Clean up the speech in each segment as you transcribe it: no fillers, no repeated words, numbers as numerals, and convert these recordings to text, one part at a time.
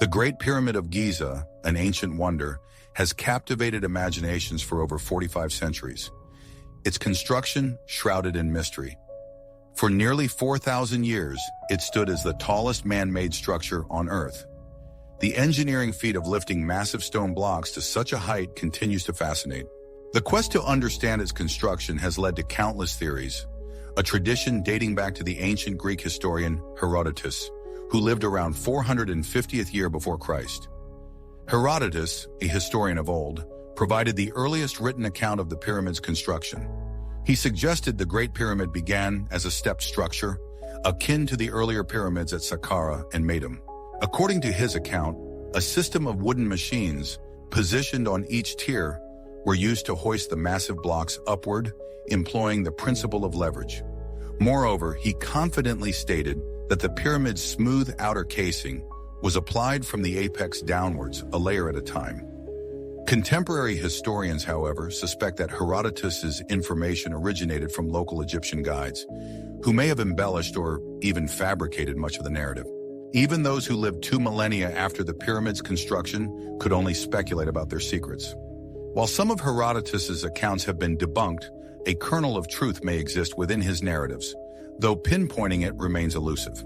Great Pyramid of Giza, an ancient wonder, has captivated imaginations for over 45 centuries. Its construction shrouded in mystery. For nearly 4,000 years, it stood as the tallest man-made structure on Earth. The engineering feat of lifting massive stone blocks to such a height continues to fascinate. The quest to understand its construction has led to countless theories, a tradition dating back to the ancient Greek historian Herodotus, who lived around 450th year before Christ. Herodotus, a historian of old, provided the earliest written account of the pyramid's construction. He suggested the Great Pyramid began as a stepped structure, akin to the earlier pyramids at Saqqara and Meidum. According to his account, a system of wooden machines, positioned on each tier, were used to hoist the massive blocks upward, employing the principle of leverage. Moreover, he confidently stated that the pyramid's smooth outer casing was applied from the apex downwards, a layer at a time. Contemporary historians, however, suspect that Herodotus's information originated from local Egyptian guides, who may have embellished or even fabricated much of the narrative. Even those who lived 2 millennia after the pyramid's construction could only speculate about their secrets. While some of Herodotus's accounts have been debunked, a kernel of truth may exist within his narratives, though pinpointing it remains elusive.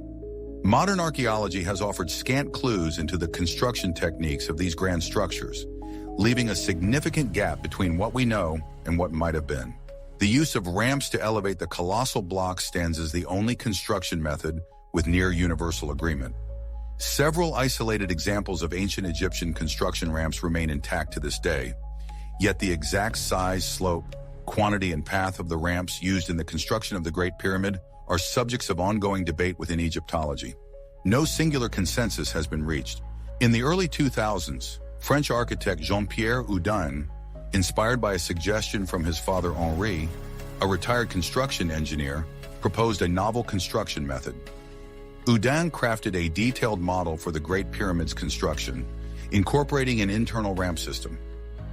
Modern archaeology has offered scant clues into the construction techniques of these grand structures, leaving a significant gap between what we know and what might have been. The use of ramps to elevate the colossal blocks stands as the only construction method with near universal agreement. Several isolated examples of ancient Egyptian construction ramps remain intact to this day, yet the exact size, slope, quantity, and path of the ramps used in the construction of the Great Pyramid are subjects of ongoing debate within Egyptology. No singular consensus has been reached. In the early 2000s, French architect Jean-Pierre Houdin, inspired by a suggestion from his father Henri, a retired construction engineer, proposed a novel construction method. Houdin crafted a detailed model for the Great Pyramid's construction, incorporating an internal ramp system.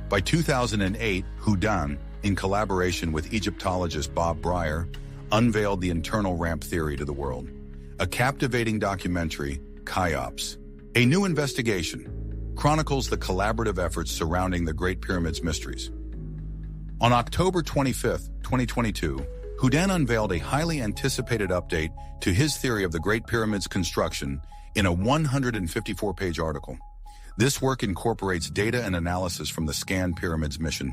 By 2008, Houdin, in collaboration with Egyptologist Bob Breyer, unveiled the internal ramp theory to the world. A captivating documentary, Cheops, a new investigation, chronicles the collaborative efforts surrounding the Great Pyramid's mysteries. On October 25, 2022, Houdin unveiled a highly anticipated update to his theory of the Great Pyramid's construction in a 154-page article. This work incorporates data and analysis from the Scan Pyramids mission,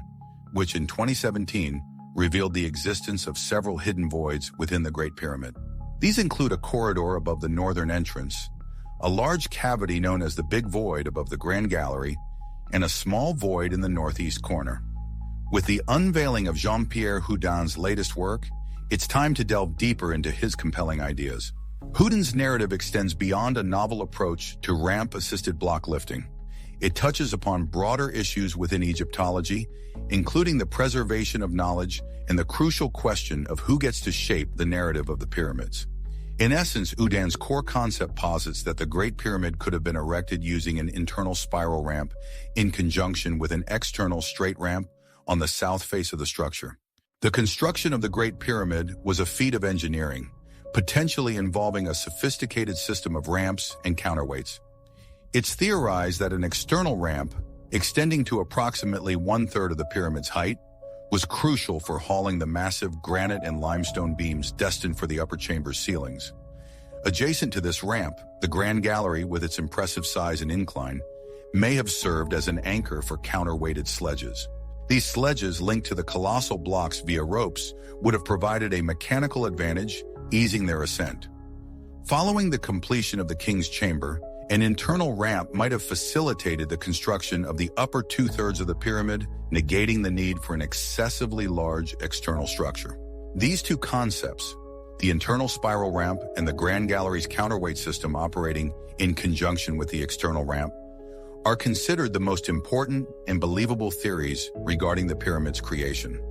which in 2017 revealed the existence of several hidden voids within the Great Pyramid. These include a corridor above the northern entrance, a large cavity known as the Big Void above the Grand Gallery, and a small void in the northeast corner. With the unveiling of Jean-Pierre Houdin's latest work, it's time to delve deeper into his compelling ideas. Houdin's narrative extends beyond a novel approach to ramp-assisted block lifting. It touches upon broader issues within Egyptology, including the preservation of knowledge and the crucial question of who gets to shape the narrative of the pyramids. In essence, Houdin's core concept posits that the Great Pyramid could have been erected using an internal spiral ramp in conjunction with an external straight ramp on the south face of the structure. The construction of the Great Pyramid was a feat of engineering, potentially involving a sophisticated system of ramps and counterweights. It's theorized that an external ramp, extending to approximately 1/3 of the pyramid's height, was crucial for hauling the massive granite and limestone beams destined for the upper chamber's ceilings. Adjacent to this ramp, the Grand Gallery, with its impressive size and incline, may have served as an anchor for counterweighted sledges. These sledges, linked to the colossal blocks via ropes, would have provided a mechanical advantage, easing their ascent. Following the completion of the King's Chamber, an internal ramp might have facilitated the construction of the upper 2/3 of the pyramid, negating the need for an excessively large external structure. These two concepts, the internal spiral ramp and the Grand Gallery's counterweight system operating in conjunction with the external ramp, are considered the most important and believable theories regarding the pyramid's creation.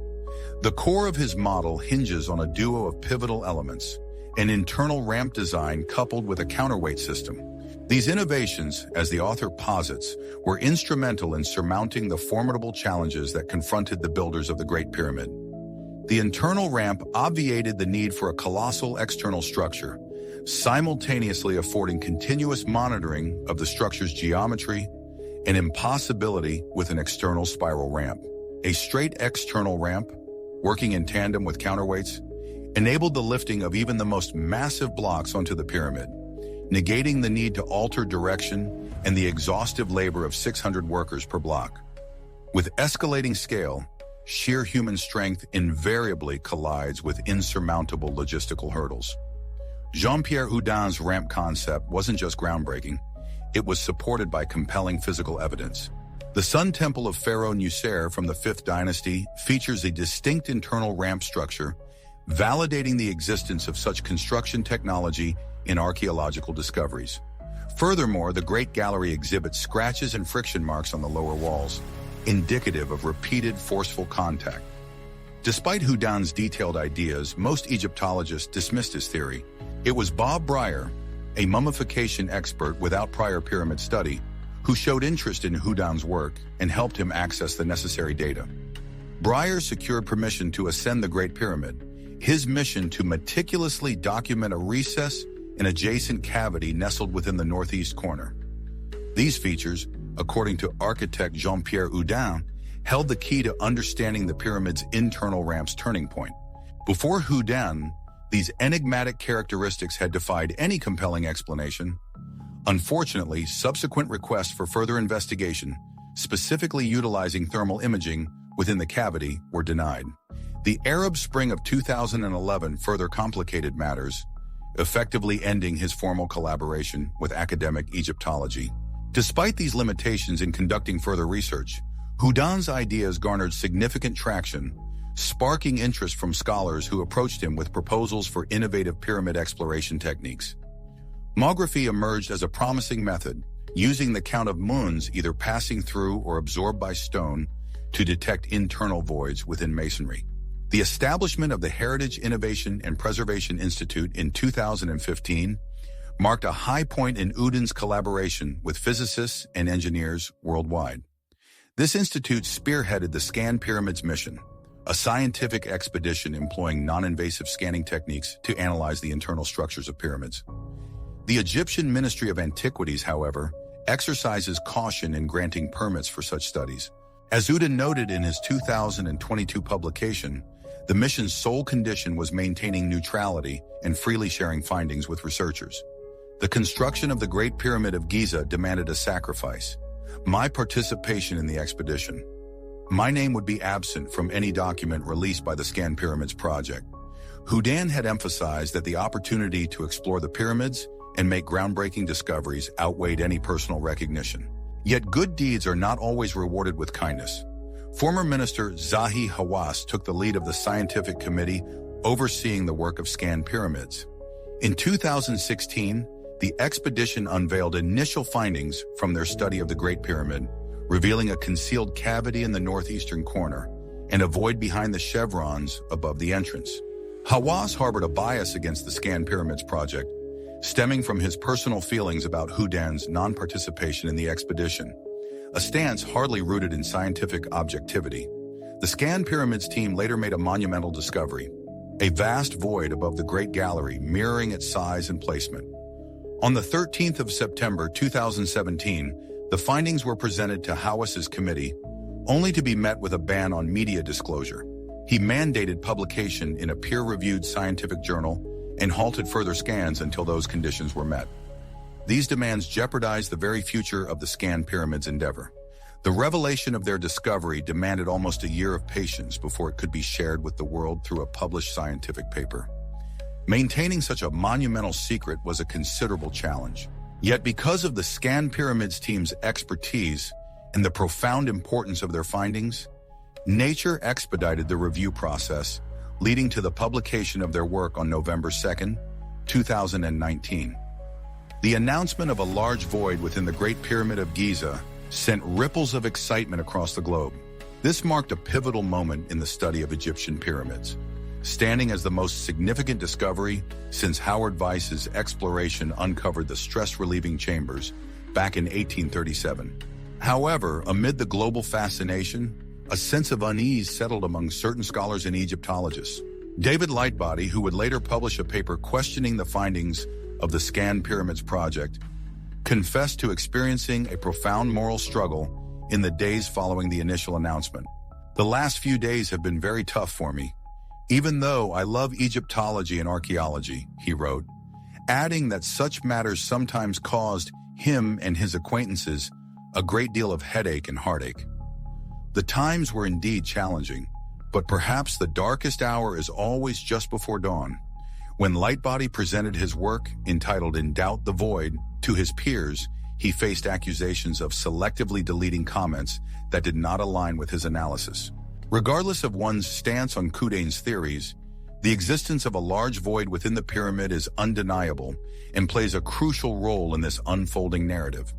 The core of his model hinges on a duo of pivotal elements, an internal ramp design coupled with a counterweight system. These innovations, as the author posits, were instrumental in surmounting the formidable challenges that confronted the builders of the Great Pyramid. The internal ramp obviated the need for a colossal external structure, simultaneously affording continuous monitoring of the structure's geometry and impossibility with an external spiral ramp. A straight external ramp, working in tandem with counterweights, enabled the lifting of even the most massive blocks onto the pyramid, negating the need to alter direction and the exhaustive labor of 600 workers per block. With escalating scale, sheer human strength invariably collides with insurmountable logistical hurdles. Jean-Pierre Houdin's ramp concept wasn't just groundbreaking, it was supported by compelling physical evidence. The Sun Temple of Pharaoh Nuser from the 5th dynasty features a distinct internal ramp structure, validating the existence of such construction technology in archaeological discoveries. Furthermore, the Great Gallery exhibits scratches and friction marks on the lower walls, indicative of repeated forceful contact. Despite Houdin's detailed ideas, most Egyptologists dismissed his theory. It was Bob Breyer, a mummification expert without prior pyramid study, who showed interest in Houdin's work and helped him access the necessary data. Breyer secured permission to ascend the Great Pyramid, his mission to meticulously document a recess and adjacent cavity nestled within the northeast corner. These features, according to architect Jean-Pierre Houdin, held the key to understanding the pyramid's internal ramp's turning point. Before Houdin, these enigmatic characteristics had defied any compelling explanation. Unfortunately, subsequent requests for further investigation, specifically utilizing thermal imaging within the cavity, were denied. The Arab Spring of 2011 further complicated matters, effectively ending his formal collaboration with academic Egyptology. Despite these limitations in conducting further research, Houdin's ideas garnered significant traction, sparking interest from scholars who approached him with proposals for innovative pyramid exploration techniques. Mography emerged as a promising method, using the count of moons either passing through or absorbed by stone to detect internal voids within masonry. The establishment of the Heritage Innovation and Preservation Institute in 2015 marked a high point in Houdin's collaboration with physicists and engineers worldwide. This institute spearheaded the Scan Pyramids mission, a scientific expedition employing non-invasive scanning techniques to analyze the internal structures of pyramids. The Egyptian Ministry of Antiquities, however, exercises caution in granting permits for such studies. As Houdin noted in his 2022 publication, the mission's sole condition was maintaining neutrality and freely sharing findings with researchers. The construction of the Great Pyramid of Giza demanded a sacrifice: my participation in the expedition. My name would be absent from any document released by the Scan Pyramids project. Houdin had emphasized that the opportunity to explore the pyramids and make groundbreaking discoveries outweighed any personal recognition. Yet good deeds are not always rewarded with kindness. Former Minister Zahi Hawass took the lead of the scientific committee overseeing the work of Scan Pyramids. In 2016, the expedition unveiled initial findings from their study of the Great Pyramid, revealing a concealed cavity in the northeastern corner and a void behind the chevrons above the entrance. Hawass harbored a bias against the Scan Pyramids project, stemming from his personal feelings about Houdin's non-participation in the expedition, a stance hardly rooted in scientific objectivity. The Scan Pyramids team later made a monumental discovery: a vast void above the Great Gallery mirroring its size and placement. On the 13th of September 2017, the findings were presented to Hawass's committee, only to be met with a ban on media disclosure. He mandated publication in a peer-reviewed scientific journal and halted further scans until those conditions were met. These demands jeopardized the very future of the Scan Pyramids endeavor. The revelation of their discovery demanded almost a year of patience before it could be shared with the world through a published scientific paper. Maintaining such a monumental secret was a considerable challenge. Yet because of the Scan Pyramids team's expertise and the profound importance of their findings, Nature expedited the review process, leading to the publication of their work on November 2, 2019. The announcement of a large void within the Great Pyramid of Giza sent ripples of excitement across the globe. This marked a pivotal moment in the study of Egyptian pyramids, standing as the most significant discovery since Howard Weiss's exploration uncovered the stress-relieving chambers back in 1837. However, amid the global fascination, a sense of unease settled among certain scholars and Egyptologists. David Lightbody, who would later publish a paper questioning the findings of the Scanned Pyramids project, confessed to experiencing a profound moral struggle in the days following the initial announcement. "The last few days have been very tough for me, even though I love Egyptology and archaeology," he wrote, adding that such matters sometimes caused him and his acquaintances a great deal of headache and heartache. The times were indeed challenging, but perhaps the darkest hour is always just before dawn. When Lightbody presented his work, entitled In Doubt the Void, to his peers, he faced accusations of selectively deleting comments that did not align with his analysis. Regardless of one's stance on Houdin's theories, the existence of a large void within the pyramid is undeniable and plays a crucial role in this unfolding narrative.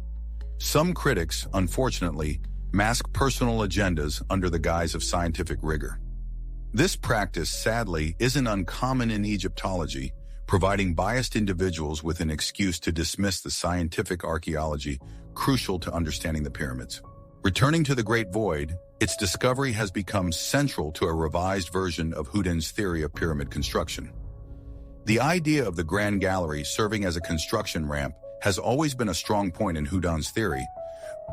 Some critics, unfortunately, mask personal agendas under the guise of scientific rigor. This practice, sadly, isn't uncommon in Egyptology, providing biased individuals with an excuse to dismiss the scientific archaeology crucial to understanding the pyramids. Returning to the Great Void, its discovery has become central to a revised version of Houdin's theory of pyramid construction. The idea of the Grand Gallery serving as a construction ramp has always been a strong point in Houdin's theory,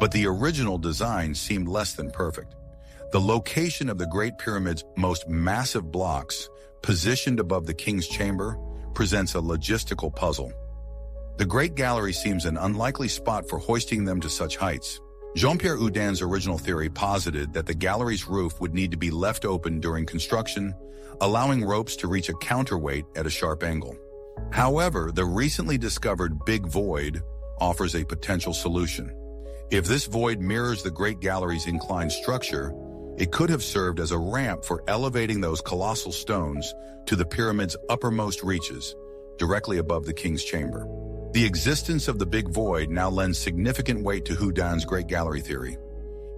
but the original design seemed less than perfect. The location of the Great Pyramid's most massive blocks, positioned above the King's Chamber, presents a logistical puzzle. The Great Gallery seems an unlikely spot for hoisting them to such heights. Jean-Pierre Houdin's original theory posited that the gallery's roof would need to be left open during construction, allowing ropes to reach a counterweight at a sharp angle. However, the recently discovered Big Void offers a potential solution. If this void mirrors the Great Gallery's inclined structure, it could have served as a ramp for elevating those colossal stones to the pyramid's uppermost reaches, directly above the King's Chamber. The existence of the Big Void now lends significant weight to Houdin's Great Gallery theory.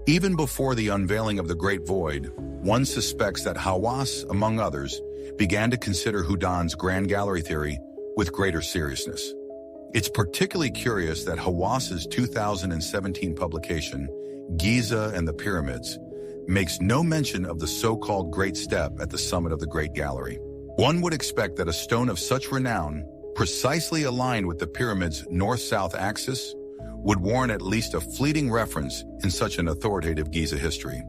Even before the unveiling of the Great Void, one suspects that Hawass, among others, began to consider Houdin's Grand Gallery theory with greater seriousness. It's particularly curious that Hawass's 2017 publication, Giza and the Pyramids, makes no mention of the so-called Great Step at the summit of the Great Gallery. One would expect that a stone of such renown, precisely aligned with the pyramid's north-south axis, would warrant at least a fleeting reference in such an authoritative Giza history.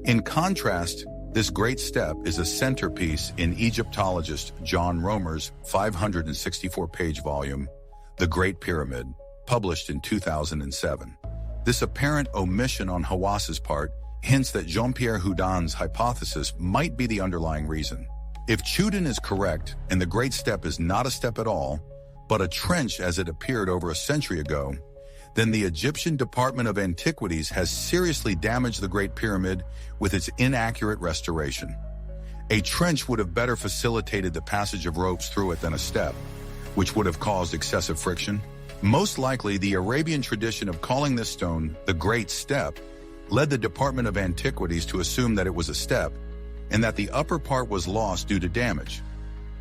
In contrast, this Great Step is a centerpiece in Egyptologist John Romer's 564-page volume, The Great Pyramid, published in 2007. This apparent omission on Hawass's part hints that Jean-Pierre Houdin's hypothesis might be the underlying reason. If Houdin is correct, and the Great Step is not a step at all, but a trench as it appeared over a century ago, then the Egyptian Department of Antiquities has seriously damaged the Great Pyramid with its inaccurate restoration. A trench would have better facilitated the passage of ropes through it than a step, which would have caused excessive friction. Most likely, the Arabian tradition of calling this stone the Great Step led the Department of Antiquities to assume that it was a step, and that the upper part was lost due to damage.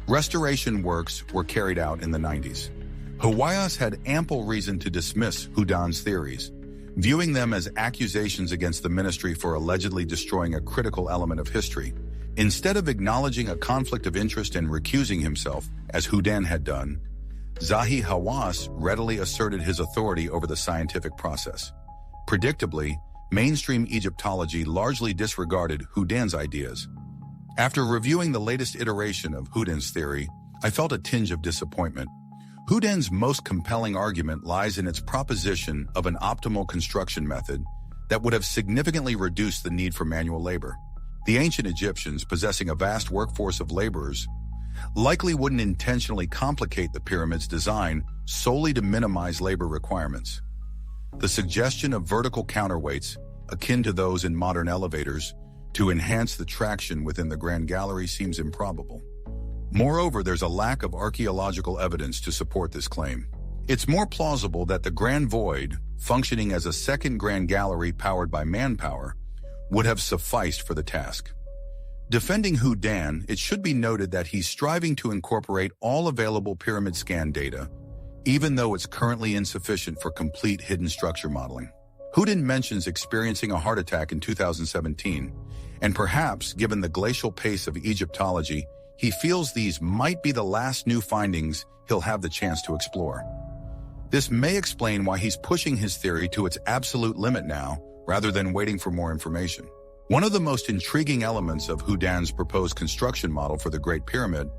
Restoration works were carried out in the 90s. Hawass had ample reason to dismiss Houdin's theories, viewing them as accusations against the ministry for allegedly destroying a critical element of history. Instead of acknowledging a conflict of interest and recusing himself, as Houdin had done, Zahi Hawass readily asserted his authority over the scientific process. Predictably, mainstream Egyptology largely disregarded Houdin's ideas. After reviewing the latest iteration of Houdin's theory, I felt a tinge of disappointment. Houdin's most compelling argument lies in its proposition of an optimal construction method that would have significantly reduced the need for manual labor. The ancient Egyptians, possessing a vast workforce of laborers, likely wouldn't intentionally complicate the pyramid's design solely to minimize labor requirements. The suggestion of vertical counterweights, akin to those in modern elevators, to enhance the traction within the Grand Gallery seems improbable. Moreover, there's a lack of archaeological evidence to support this claim. It's more plausible that the Grand Void, functioning as a second Grand Gallery powered by manpower, would have sufficed for the task. Defending Houdin, it should be noted that he's striving to incorporate all available pyramid scan data, even though it's currently insufficient for complete hidden structure modeling. Houdin mentions experiencing a heart attack in 2017, and perhaps, given the glacial pace of Egyptology, he feels these might be the last new findings he'll have the chance to explore. This may explain why he's pushing his theory to its absolute limit now, rather than waiting for more information. One of the most intriguing elements of Houdin's proposed construction model for the Great Pyramid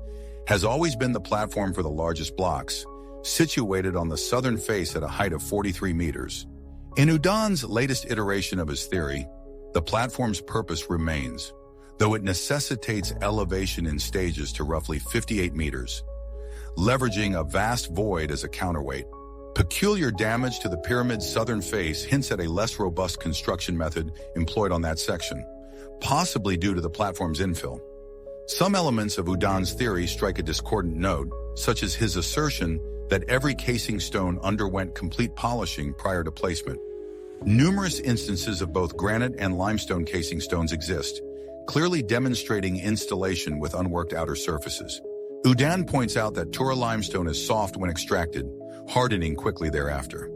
has always been the platform for the largest blocks, situated on the southern face at a height of 43 meters. In Houdin's latest iteration of his theory, the platform's purpose remains, though it necessitates elevation in stages to roughly 58 meters, leveraging a vast void as a counterweight. Peculiar damage to the pyramid's southern face hints at a less robust construction method employed on that section, possibly due to the platform's infill. Some elements of Houdin's theory strike a discordant note, such as his assertion that every casing stone underwent complete polishing prior to placement. Numerous instances of both granite and limestone casing stones exist, clearly demonstrating installation with unworked outer surfaces. Houdin points out that Tura limestone is soft when extracted, hardening quickly thereafter.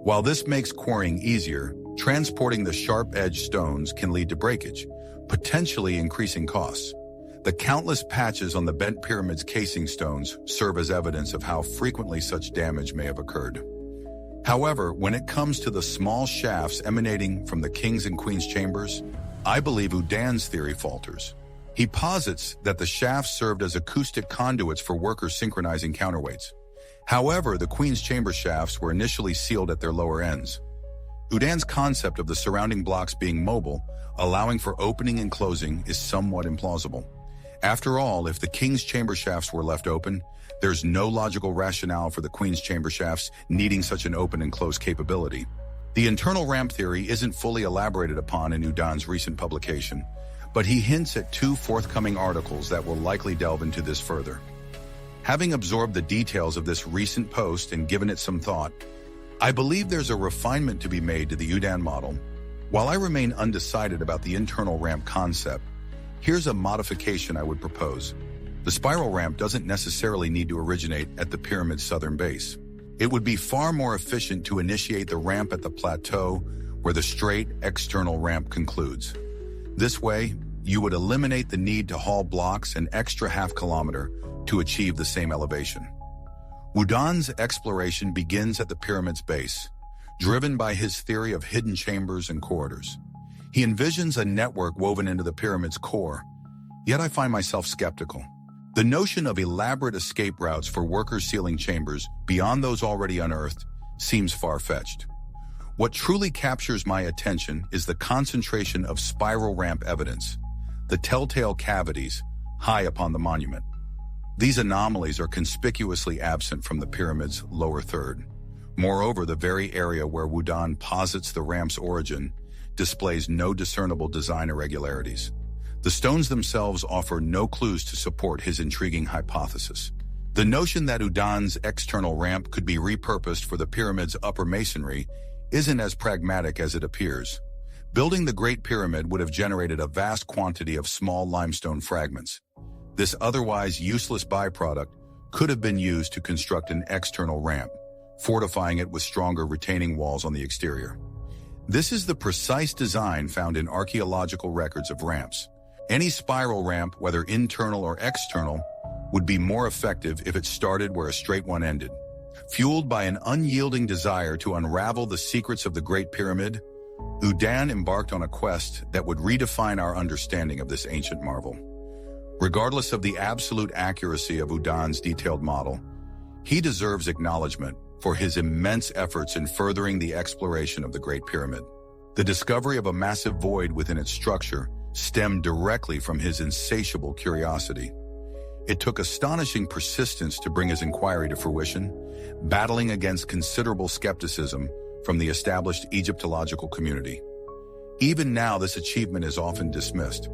While this makes quarrying easier, transporting the sharp-edged stones can lead to breakage, potentially increasing costs. The countless patches on the bent pyramid's casing stones serve as evidence of how frequently such damage may have occurred. However, when it comes to the small shafts emanating from the king's and queen's chambers, I believe Houdin's theory falters. He posits that the shafts served as acoustic conduits for workers synchronizing counterweights. However, the queen's chamber shafts were initially sealed at their lower ends. Houdin's concept of the surrounding blocks being mobile, allowing for opening and closing, is somewhat implausible. After all, if the king's chamber shafts were left open, there's no logical rationale for the queen's chamber shafts needing such an open and close capability. The internal ramp theory isn't fully elaborated upon in Houdin's recent publication, but he hints at 2 forthcoming articles that will likely delve into this further. Having absorbed the details of this recent post and given it some thought, I believe there's a refinement to be made to the Houdin model. While I remain undecided about the internal ramp concept, here's a modification I would propose. The spiral ramp doesn't necessarily need to originate at the pyramid's southern base. It would be far more efficient to initiate the ramp at the plateau where the straight external ramp concludes. This way, you would eliminate the need to haul blocks an extra half-kilometer to achieve the same elevation. Houdin's exploration begins at the pyramid's base, driven by his theory of hidden chambers and corridors. He envisions a network woven into the pyramid's core, yet I find myself skeptical. The notion of elaborate escape routes for workers sealing chambers beyond those already unearthed seems far-fetched. What truly captures my attention is the concentration of spiral ramp evidence, the telltale cavities high upon the monument. These anomalies are conspicuously absent from the pyramid's lower third. Moreover, the very area where Houdin posits the ramp's origin displays no discernible design irregularities. The stones themselves offer no clues to support his intriguing hypothesis. The notion that Houdin's external ramp could be repurposed for the pyramid's upper masonry isn't as pragmatic as it appears. Building the Great Pyramid would have generated a vast quantity of small limestone fragments. This otherwise useless byproduct could have been used to construct an external ramp, fortifying it with stronger retaining walls on the exterior. This is the precise design found in archaeological records of ramps. Any spiral ramp, whether internal or external, would be more effective if it started where a straight one ended. Fueled by an unyielding desire to unravel the secrets of the Great Pyramid, Houdin embarked on a quest that would redefine our understanding of this ancient marvel. Regardless of the absolute accuracy of Houdin's detailed model, he deserves acknowledgement for his immense efforts in furthering the exploration of the Great Pyramid. The discovery of a massive void within its structure stemmed directly from his insatiable curiosity. It took astonishing persistence to bring his inquiry to fruition, battling against considerable skepticism from the established Egyptological community. Even now, this achievement is often dismissed.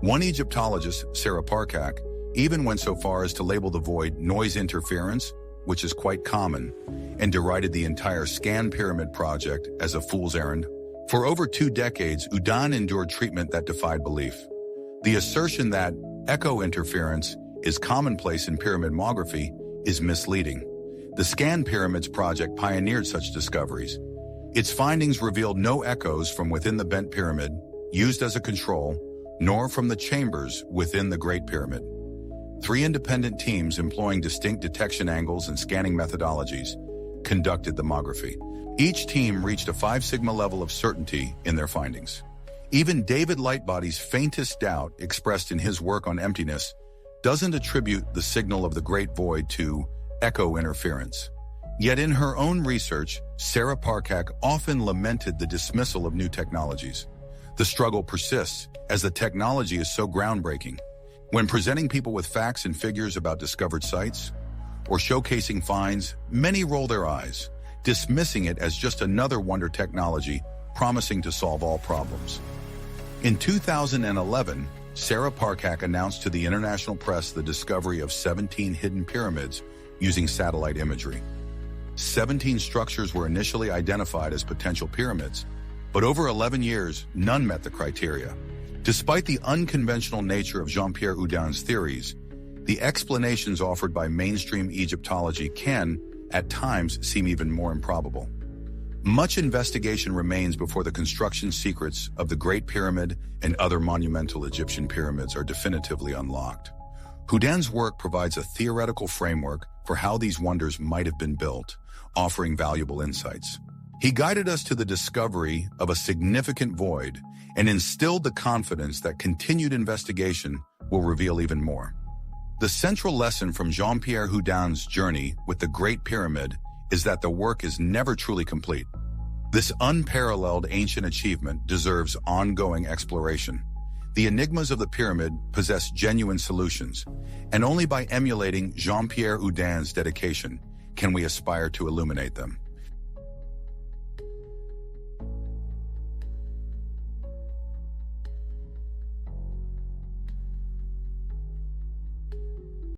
One Egyptologist, Sarah Parkak, even went so far as to label the void noise interference, which is quite common, and derided the entire Scan Pyramid project as a fool's errand. For over 2 decades, Houdin endured treatment that defied belief. The assertion that echo interference is commonplace in pyramidmography is misleading. The Scan Pyramids project pioneered such discoveries. Its findings revealed no echoes from within the bent pyramid, used as a control, nor from the chambers within the Great Pyramid. 3 independent teams employing distinct detection angles and scanning methodologies conducted thermography. Each team reached a 5 sigma level of certainty in their findings. Even David Lightbody's faintest doubt expressed in his work on emptiness doesn't attribute the signal of the Great Void to echo interference. Yet in her own research, Sarah Parcak often lamented the dismissal of new technologies. The struggle persists as the technology is so groundbreaking. When presenting people with facts and figures about discovered sites or showcasing finds, many roll their eyes, dismissing it as just another wonder technology promising to solve all problems. In 2011, Sarah Parcak announced to the international press the discovery of 17 hidden pyramids using satellite imagery. 17 structures were initially identified as potential pyramids, but over 11 years, none met the criteria. Despite the unconventional nature of Jean-Pierre Houdin's theories, the explanations offered by mainstream Egyptology can, at times, seem even more improbable. Much investigation remains before the construction secrets of the Great Pyramid and other monumental Egyptian pyramids are definitively unlocked. Houdin's work provides a theoretical framework for how these wonders might have been built, offering valuable insights. He guided us to the discovery of a significant void and instilled the confidence that continued investigation will reveal even more. The central lesson from Jean-Pierre Houdin's journey with the Great Pyramid is that the work is never truly complete. This unparalleled ancient achievement deserves ongoing exploration. The enigmas of the pyramid possess genuine solutions, and only by emulating Jean-Pierre Houdin's dedication can we aspire to illuminate them.